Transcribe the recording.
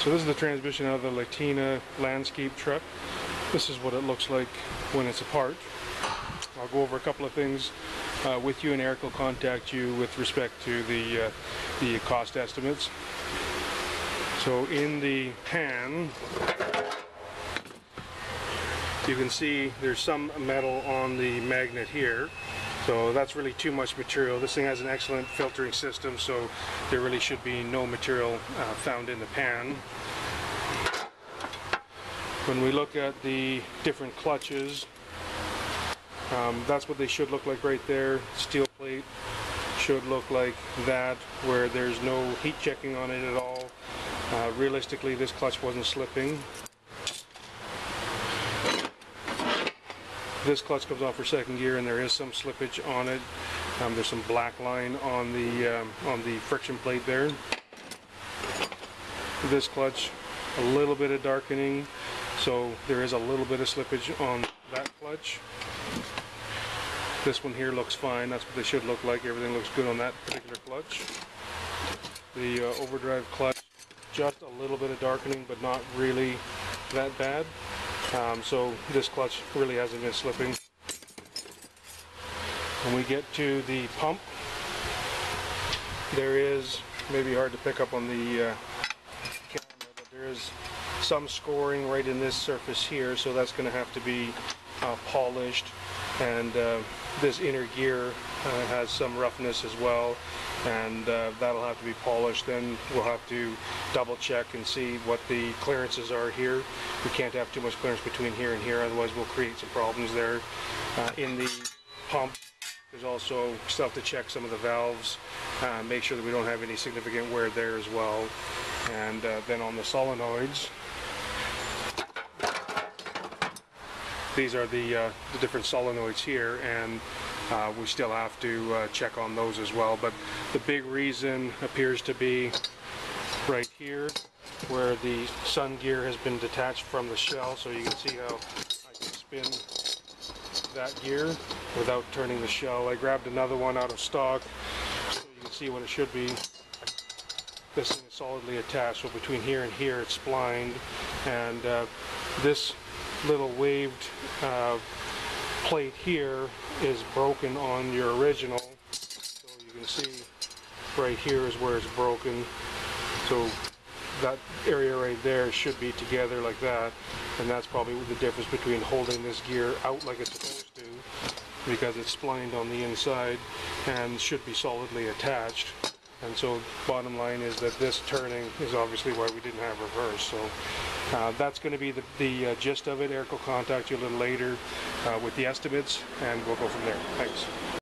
So this is the transmission out of the Latino landscape truck. This is what it looks like when it's apart. I'll go over a couple of things with you, and Eric will contact you with respect to the cost estimates. So in the pan, you can see there's some metal on the magnet here. So that's really too much material. This thing has an excellent filtering system, so there really should be no material found in the pan. When we look at the different clutches, that's what they should look like right there. Steel plate should look like that, where there's no heat checking on it at all. Realistically, this clutch wasn't slipping. This clutch comes off for second gear, and there is some slippage on it. There's some black line on the friction plate there. This clutch, a little bit of darkening, so there is a little bit of slippage on that clutch. This one here looks fine. That's what they should look like. Everything looks good on that particular clutch. The overdrive clutch, just a little bit of darkening, but not really that bad. So this clutch really hasn't been slipping. When we get to the pump, there is, maybe hard to pick up on the camera, but there is some scoring right in this surface here, so that's going to have to be polished. And this inner gear has some roughness as well, and that'll have to be polished. Then we'll have to double check and see what the clearances are here. We can't have too much clearance between here and here, otherwise we'll create some problems there. In the pump, there's also stuff to check some of the valves, make sure that we don't have any significant wear there as well. And then on the solenoids, these are the different solenoids here, and we still have to check on those as well. But the big reason appears to be right here, where the sun gear has been detached from the shell. So you can see how I can spin that gear without turning the shell. I grabbed another one out of stock, so you can see what it should be. This thing is solidly attached, so between here and here it's splined, and this little waved plate here is broken on your original. So you can see right here is where it's broken. So that area right there should be together like that, and that's probably the difference between holding this gear out like it's supposed to, because it's splined on the inside and should be solidly attached. And so bottom line is that this turning is obviously why we didn't have reverse. So that's going to be the gist of it. Eric will contact you a little later with the estimates, and we'll go from there. Thanks.